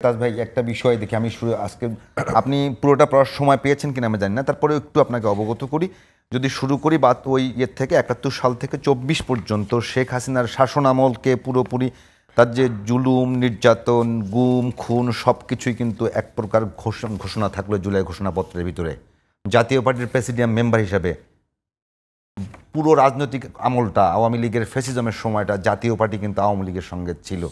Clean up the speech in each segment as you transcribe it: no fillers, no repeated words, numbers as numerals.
তাজ ভাই একটা বিষয় দেখি আমি শুরু আজকে আপনি পুরোটা পড়ার সময় পেয়েছেন কিনা আমি জানি না, তারপরে একটু আপনাকে অবগত করি। যদি শুরু করি বা ওই ইয়ের থেকে ৭১ সাল থেকে ২৪ পর্যন্ত শেখ হাসিনার শাসনামলকে পুরোপুরি তার যে জুলুম নির্যাতন গুম খুন সব কিছুই কিন্তু এক প্রকার ঘোষণা থাকলো জুলাই ঘোষণাপত্রের ভিতরে। জাতীয় পার্টির প্রেসিডিয়াম মেম্বার হিসাবে পুরো রাজনৈতিক আমলটা আওয়ামী লীগের ফ্যাসিজমের সময়টা জাতীয় পার্টি কিন্তু আওয়ামী লীগের সঙ্গে ছিল।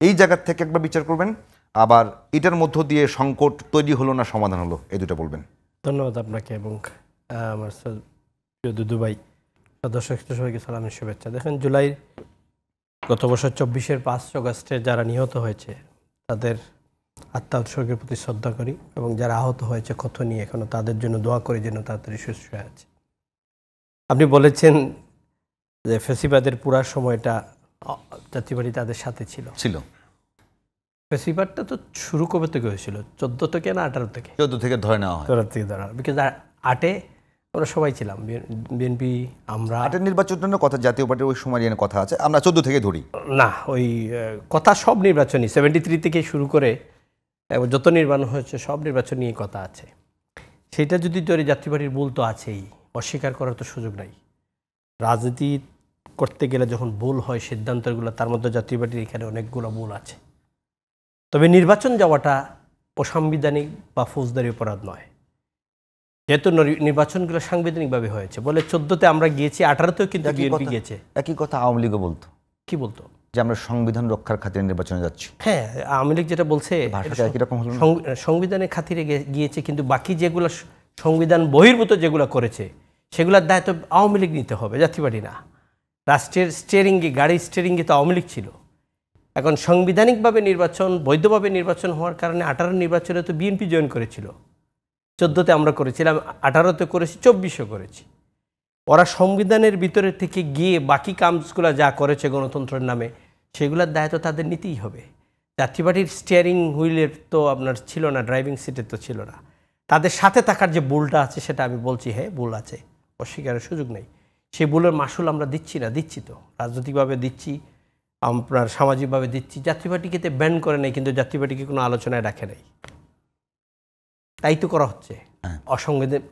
এই জায়গার থেকে একবার বিচার করবেন, আবার এটার মধ্য দিয়ে সংকট তৈরি হলো না সমাধান হলো, এই দুটো বলবেন। ধন্যবাদ আপনাকে এবং আমার দুদু ভাই, দর্শক সবাইকে সালামের শুভেচ্ছা। দেখেন, জুলাই গত বছর ২৪-এর ৫ আগস্টে যারা নিহত হয়েছে তাদের আত্মা উৎসর্গের প্রতি শ্রদ্ধা করি এবং যারা আহত হয়েছে ক্ষত নিয়ে এখনো তাদের জন্য দোয়া করি যেন তাড়াতাড়ি সুস্থ হয়ে আছে। আপনি বলেছেন যে ফেসিবাদের পুরা সময়টা জাতীয় পার্টি তাদের সাথে ছিল। ফেসিবাদটা তো শুরু কবে থেকে হয়েছিল? ১৪ থেকে না ১৮ থেকে? ১৪ থেকে ধরে নেওয়া হয়। ১৪ থেকে ধরা, বিকজ ৮-এ আমরা সবাই ছিলাম, বিএনপি, আমরা। ৮-এর নির্বাচনের কথা জাতীয় পার্টির ওই সময় নিয়ে কথা আছে, আমরা ১৪ থেকে ধরি না, ওই কথা সব নির্বাচনই 73 থেকে শুরু করে যত নির্বাচন হয়েছে সব নির্বাচন নিয়ে কথা আছে। সেটা যদি ধরে জাতীয় পার্টির ভুল তো আছেই, অস্বীকার করার তো সুযোগ নাই। রাজনীতি করতে গেলে যখন ভুল হয় সিদ্ধান্তগুলো, তার মধ্যে জাতীয় পার্টির এখানে অনেকগুলো ভুল আছে। তবে নির্বাচন যাওয়াটা অসাংবিধানিক বা ফৌজদারি অপরাধ নয়, যেহেতু নির্বাচনগুলো সাংবিধানিকভাবে হয়েছে বলে ১৪-তে আমরা গিয়েছি, 18-তেও কিন্তু বিএনপি গিয়েছে। একই কথা আওয়ামী লীগও বলতো। কি বলতো? যে আমরা সংবিধান রক্ষার খাতিরে নির্বাচনে যাচ্ছি। হ্যাঁ, আওয়ামী লীগ যেটা বলছে সংবিধানের খাতিরে গিয়েছে, কিন্তু বাকি যেগুলো সংবিধান বহির্ভূত যেগুলো করেছে সেগুলোর দায়িত্ব আওয়ামী লীগ নিতে হবে, জাতীয় পার্টি না। রাষ্ট্রের স্টিয়ারিংয়ে, গাড়ির স্টিয়ারিংয়ে তো আওয়ামী লীগ ছিল। এখন সাংবিধানিকভাবে নির্বাচন, বৈধভাবে নির্বাচন হওয়ার কারণে 18 নির্বাচনে তো বিএনপি জয়েন করেছিল। 14-তে আমরা করেছিলাম, 18-তে করেছি, 24-এও করেছি। ওরা সংবিধানের ভিতরে থেকে গিয়ে বাকি কাজগুলো যা করেছে গণতন্ত্রের নামে, সেগুলোর দায়িত্ব তাদের নিতেই হবে। জাতীয় পার্টির স্টিয়ারিং হুইলের তো আপনার ছিল না, ড্রাইভিং সিটের তো ছিল না। তাদের সাথে থাকার যে ভুলটা আছে সেটা আমি বলছি, হ্যাঁ ভুল আছে, অস্বীকারের সুযোগ নেই। সেই ভুলের মাসুল আমরা দিচ্ছি না, দিচ্ছি তো রাজনৈতিকভাবে দিচ্ছি, আপনার সামাজিকভাবে দিচ্ছি। জাতীয় পার্টিকে তো ব্যান করে নেই, কিন্তু জাতীয় পার্টিকে কোনো আলোচনায় রাখে নাই, তাই তো করা হচ্ছে। অসংবিধান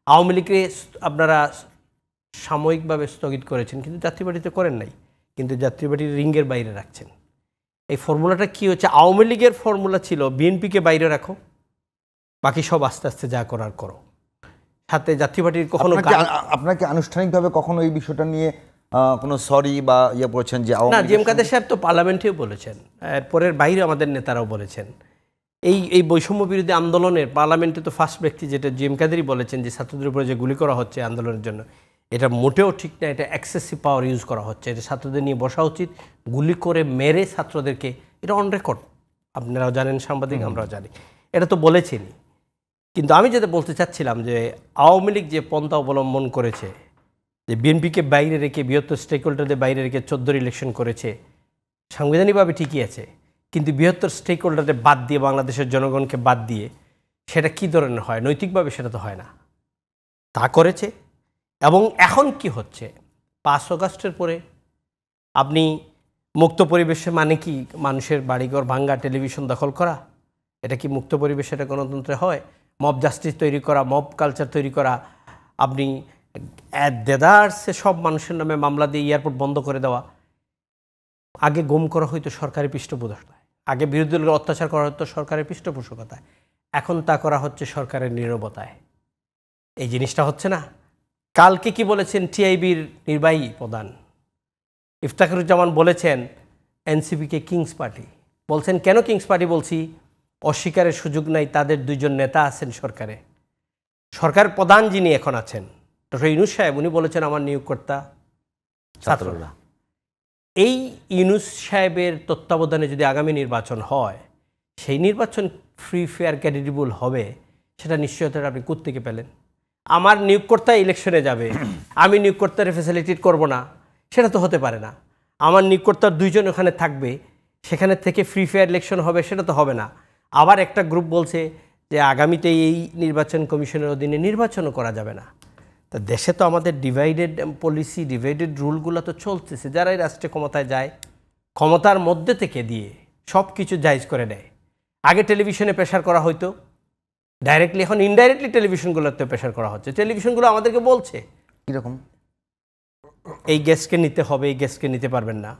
আওয়ামী লীগকে আপনারা সাময়িকভাবে স্থগিত করেছেন, কিন্তু জাতীয় পার্টিতে করেন নাই, কিন্তু জাতীয় পার্টির রিঙ্গের বাইরে রাখছেন। এই ফর্মুলাটা কি হচ্ছে? আওয়ামী লীগের ফর্মুলা ছিল বিএনপিকে বাইরে রাখো, বাকি সব আস্তে আস্তে যা করার করো। সাথে জাতীয় পার্টির কখনো আপনাকে আনুষ্ঠানিকভাবে কখনো এই বিষয়টা নিয়ে কোনো সরি বা ইয়ে বলছেন যে না? জিএম কাদের সাহেব তো পার্লামেন্টেও বলেছেন, এরপরের বাইরে আমাদের নেতারাও বলেছেন। এই বৈষম্য বিরোধী আন্দোলনের পার্লামেন্টে তো ফার্স্ট ব্যক্তি যেটা জিএম কাদেরই বলেছেন যে ছাত্রদের উপরে যে গুলি করা হচ্ছে আন্দোলনের জন্য, এটা মোটেও ঠিক না, এটা এক্সেসিভ পাওয়ার ইউজ করা হচ্ছে, এটা ছাত্রদের নিয়ে বসা উচিত, গুলি করে মেরে ছাত্রদেরকে, এটা অন রেকর্ড, আপনারাও জানেন, সাংবাদিক আমরাও জানি, এটা তো বলেছেনই। কিন্তু আমি যেটা বলতে চাচ্ছিলাম যে আওয়ামী লীগ যে পন্থা অবলম্বন করেছে, যে বিএনপিকে বাইরে রেখে, বৃহত্তর স্টেক হোল্ডারদের বাইরে রেখে 14 ইলেকশন করেছে, সাংবিধানিকভাবে ঠিকই আছে, কিন্তু বৃহত্তর স্টেক হোল্ডারদের বাদ দিয়ে, বাংলাদেশের জনগণকে বাদ দিয়ে, সেটা কী ধরনের হয়? নৈতিকভাবে সেটা তো হয় না। তা করেছে। এবং এখন কি হচ্ছে? 5 আগস্টের পরে আপনি মুক্ত পরিবেশে মানে কি? মানুষের বাড়িঘর ভাঙ্গা, টেলিভিশন দখল করা, এটা কি মুক্ত পরিবেশে? এটা গণতন্ত্রে হয়? মব জাস্টিস তৈরি করা, মব কালচার তৈরি করা, আপনি দেদারসে সব মানুষের নামে মামলা দিয়ে এয়ারপোর্ট বন্ধ করে দেওয়া। আগে গুম করা হইতো সরকারি পৃষ্ঠপোষকতায়, আগে বিরোধী দলের অত্যাচার করা হতো সরকারের পৃষ্ঠপোষকতায়, এখন তা করা হচ্ছে সরকারের নীরবতায়। এই জিনিসটা হচ্ছে না। কালকে কি বলেছেন টিআইবির নির্বাহী প্রধান ইফতেখারুজ্জামান? বলেছেন এনসিপিকে কিংস পার্টি বলছেন। কেন কিংস পার্টি বলছি? অস্বীকারের সুযোগ নাই, তাদের 2 জন নেতা আছেন সরকারে। সরকার প্রধান যিনি এখন আছেন ডক্টর ইউনূস সাহেব, উনি বলেছেন আমার নিয়োগকর্তা ছাত্ররা। এই ইউনূস সাহেবের তত্ত্বাবধানে যদি আগামী নির্বাচন হয়, সেই নির্বাচন ফ্রি, ফেয়ার, ক্রেডিবল হবে, সেটা নিশ্চয়তা আপনি কোত্থেকে পেলেন? আমার নিয়োগকর্তা ইলেকশনে যাবে, আমি নিয়োগকর্তার ফ্যাসিলিটেট করব না, সেটা তো হতে পারে না। আমার নিয়োগকর্তার 2 জন ওখানে থাকবে, সেখানে থেকে ফ্রি ফেয়ার ইলেকশন হবে, সেটা তো হবে না। আবার একটা গ্রুপ বলছে যে আগামীতে এই নির্বাচন কমিশনের অধীনে নির্বাচনও করা যাবে না। তা দেশে তো আমাদের ডিভাইডেড পলিসি, ডিভাইডেড রুলগুলো তো চলতেছে। যারাই রাষ্ট্রে ক্ষমতায় যায়, ক্ষমতার মধ্যে থেকে দিয়ে সব কিছু জায়েজ করে নেয়। আগে টেলিভিশনে প্রেশার করা হতো ডাইরেক্টলি, এখন ইনডাইরেক্টলি টেলিভিশনগুলোতে প্রেশার করা হচ্ছে। টেলিভিশনগুলো আমাদেরকে বলছে কিরকম এই গ্যাসকে নিতে হবে, এই গ্যাসকে নিতে পারবেন না,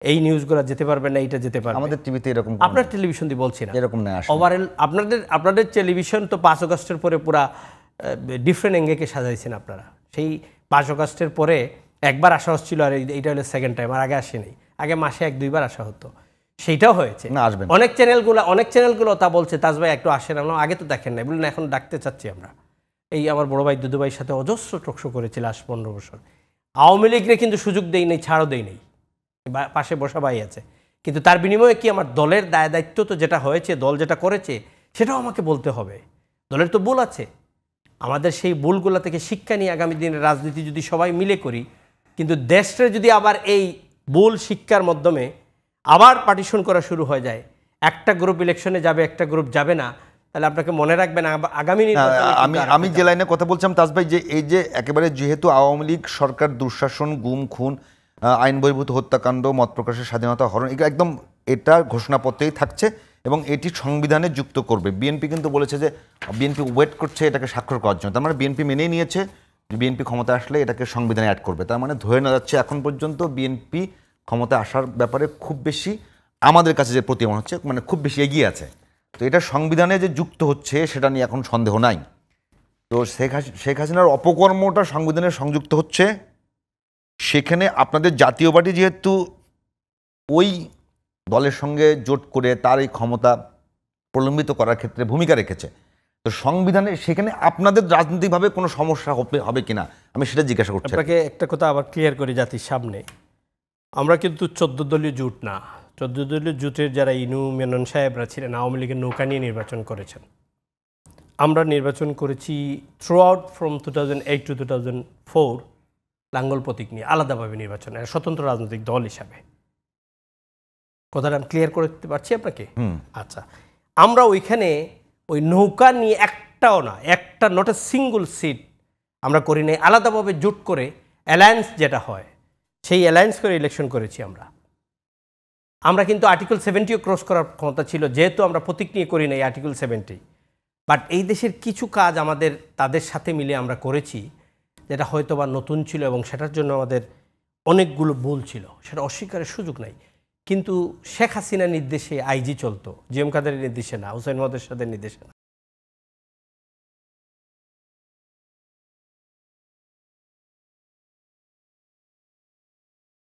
এই নিউজগুলো যেতে পারবেন না, এইটা যেতে পারবে। আমাদের টিভিতে এরকম আপনার টেলিভিশন দিয়ে বলছি না, এরকম না আসে। ওভারঅল আপনাদের টেলিভিশন তো 5 আগস্টের পরে পুরা ডিফারেন্ট অ্যাঙ্গেলকে সাজাইছেন আপনারা। সেই 5 আগস্টের পরে একবার আসা হচ্ছিল, আর এইটা হলো সেকেন্ড টাইম, আর আগে আসেনি। আগে মাসে 1-2 বার আসা হতো, সেইটাও হয়েছে। না আসবেন। অনেক চ্যানেলগুলো তা বলছে তাজ ভাই একটু আসেন, আমরা আগে তো দেখেন না, বলুন এখন ডাকতে চাচ্ছি আমরা। এই আমার বড় ভাই দুদু ভাইয়ের সাথে অজস্র টকশো করেছিল আজ 15 বছর। আওয়ামী লীগরে কিন্তু সুযোগ দেই নেই, ছাড়ও দেই নেই, পাশে বসা ভাই আছে, কিন্তু তার বিনিময়ে কি আমার দলের দায়িত্ব তো যেটা হয়েছে, দল যেটা করেছে সেটাও আমাকে বলতে হবে। দলের তো ভুল আছে, আমাদের সেই ভুলগুলো থেকে শিক্ষা নিয়ে আগামী দিনের রাজনীতি যদি সবাই মিলে করি, কিন্তু দেশটা যদি আবার এই ভুল শিক্ষার মাধ্যমে আবার পার্টিশন করা শুরু হয়ে যায়, একটা গ্রুপ ইলেকশনে যাবে, একটা গ্রুপ যাবে না, তাহলে আপনাকে মনে রাখবেন আগামী আমি যে লাইনে কথা বলছিলাম তাজ ভাই, যে এই যে একেবারে যেহেতু আওয়ামী লীগ সরকার দুঃশাসন, গুম খুন, আইন বহির্ভূত হত্যাকাণ্ড, মত প্রকাশের স্বাধীনতা হরণ, একদম এটা ঘোষণাপত্রেই থাকছে এবং এটি সংবিধানে যুক্ত করবে। বিএনপি কিন্তু বলেছে যে বিএনপি ওয়েট করছে এটাকে স্বাক্ষর করার জন্য, তার মানে বিএনপি মেনেই নিয়েছে বিএনপি ক্ষমতা আসলে এটাকে সংবিধানে অ্যাড করবে। তার মানে ধরে নেওয়া যাচ্ছে এখন পর্যন্ত বিএনপি ক্ষমতা আসার ব্যাপারে খুব বেশি, আমাদের কাছে যে প্রতীয়মান হচ্ছে, মানে খুব বেশি এগিয়ে আছে। তো এটা সংবিধানে যে যুক্ত হচ্ছে সেটা নিয়ে এখন সন্দেহ নাই। তো শেখ হাসিনার অপকর্মটা সংবিধানে সংযুক্ত হচ্ছে, সেখানে আপনাদের জাতীয় পার্টি যেহেতু ওই দলের সঙ্গে জোট করে তার এই ক্ষমতা প্রলম্বিত করার ক্ষেত্রে ভূমিকা রেখেছে, তো সংবিধানে সেখানে আপনাদের রাজনৈতিকভাবে কোনো সমস্যা হবে কিনা আমি সেটা জিজ্ঞাসা করছি। আপনাকে একটা কথা আবার ক্লিয়ার করি জাতির সামনে, আমরা কিন্তু 14 দলীয় জোট না। 14 দলীয় জোটের যারা ইনু মেনন সাহেবরা ছিলেন, আওয়ামী লীগের নৌকা নিয়ে নির্বাচন করেছেন। আমরা নির্বাচন করেছি থ্রু আউট ফ্রম 2008 to 2004 লাঙ্গল প্রতীক নিয়ে আলাদাভাবে নির্বাচন, স্বতন্ত্র রাজনৈতিক দল হিসাবে। কথাটা আমি ক্লিয়ার করে দিতে পারছি আপনাকে? আচ্ছা, আমরা ওইখানে ওই নৌকা নিয়ে একটাও না, একটা নট এ সিঙ্গল সিট আমরা করি নাই। আলাদাভাবে জোট করে অ্যালায়েন্স যেটা হয়, সেই অ্যালায়েন্স করে ইলেকশন করেছি আমরা কিন্তু আর্টিকেল 70ও ক্রস করার ক্ষমতা ছিল, যেহেতু আমরা প্রতীক নিয়ে করি নাই আর্টিকেল 70। বাট এই দেশের কিছু কাজ আমাদের তাদের সাথে মিলে আমরা করেছি, যেটা হয়তো বা নতুন ছিল এবং সেটার জন্য আমাদের অনেকগুলো ভুল ছিল, সেটা অস্বীকারের সুযোগ নাই। কিন্তু শেখ হাসিনার নির্দেশে আইজি চলতো, জিএম কাদেরের নির্দেশে না, হুসাইন মহম্মদ এরশাদের নির্দেশে না।